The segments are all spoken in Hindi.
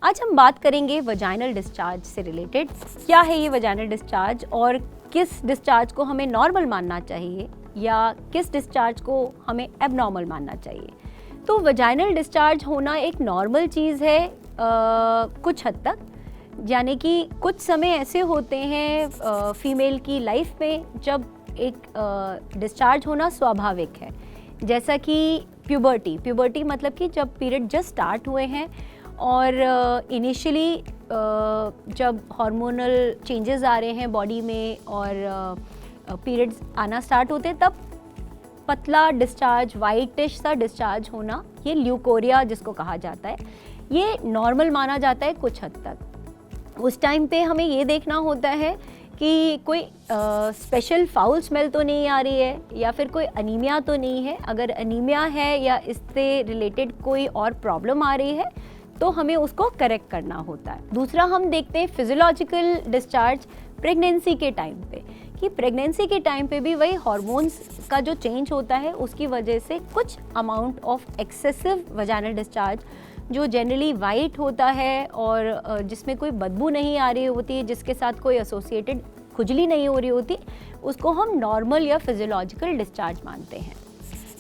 आज हम बात करेंगे वजाइनल डिस्चार्ज से रिलेटेड। क्या है ये वजाइनल डिस्चार्ज और किस डिस्चार्ज को हमें नॉर्मल मानना चाहिए या किस डिस्चार्ज को हमें एबनॉर्मल मानना चाहिए। तो वजाइनल डिस्चार्ज होना एक नॉर्मल चीज़ है कुछ हद तक, यानी कि कुछ समय ऐसे होते हैं फीमेल की लाइफ में जब एक डिस्चार्ज होना स्वाभाविक है, जैसा कि प्यूबर्टी मतलब कि जब पीरियड जस्ट स्टार्ट हुए हैं और इनिशियली जब हार्मोनल चेंजेस आ रहे हैं बॉडी में और पीरियड्स आना स्टार्ट होते हैं, तब पतला डिस्चार्ज, वाइटिश सा डिस्चार्ज होना, ये ल्यूकोरिया जिसको कहा जाता है, ये नॉर्मल माना जाता है कुछ हद तक। उस टाइम पे हमें ये देखना होता है कि कोई स्पेशल फाउल स्मेल तो नहीं आ रही है या फिर कोई अनीमिया तो नहीं है। अगर अनीमिया है या इससे रिलेटेड कोई और प्रॉब्लम आ रही है तो हमें उसको करेक्ट करना होता है। दूसरा हम देखते हैं फिजियोलॉजिकल डिस्चार्ज प्रेगनेंसी के टाइम पे, कि प्रेगनेंसी के टाइम पे भी वही हार्मोन्स का जो चेंज होता है उसकी वजह से कुछ amount of excessive vaginal discharge जो जनरली वाइट होता है और जिसमें कोई बदबू नहीं आ रही होती, जिसके साथ कोई एसोसिएटेड खुजली नहीं हो रही होती, उसको हम नॉर्मल या फिजियोलॉजिकल डिस्चार्ज मानते हैं।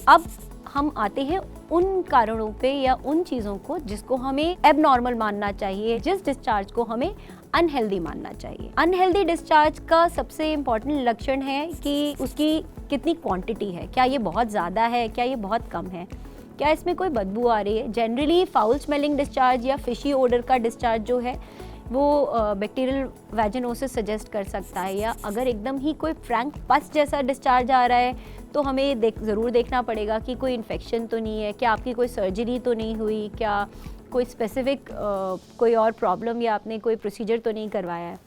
अब हम आते हैं उन कारणों पे या उन चीज़ों को जिसको हमें एबनॉर्मल मानना चाहिए, जिस डिस्चार्ज को हमें अनहेल्दी मानना चाहिए। अनहेल्दी डिस्चार्ज का सबसे इम्पॉर्टेंट लक्षण है कि उसकी कितनी क्वांटिटी है, क्या ये बहुत ज़्यादा है, क्या ये बहुत कम है, क्या इसमें कोई बदबू आ रही है। जनरली फाउल स्मेलिंग डिस्चार्ज या फिशी ओडर का डिस्चार्ज जो है वो बैक्टीरियल वैजिनोसिस सजेस्ट कर सकता है, या अगर एकदम ही कोई फ्रैंक पस जैसा डिस्चार्ज आ रहा है तो हमें ज़रूर देखना पड़ेगा कि कोई इन्फेक्शन तो नहीं है, क्या आपकी कोई सर्जरी तो नहीं हुई, क्या कोई स्पेसिफिक कोई और प्रॉब्लम या आपने कोई प्रोसीजर तो नहीं करवाया है।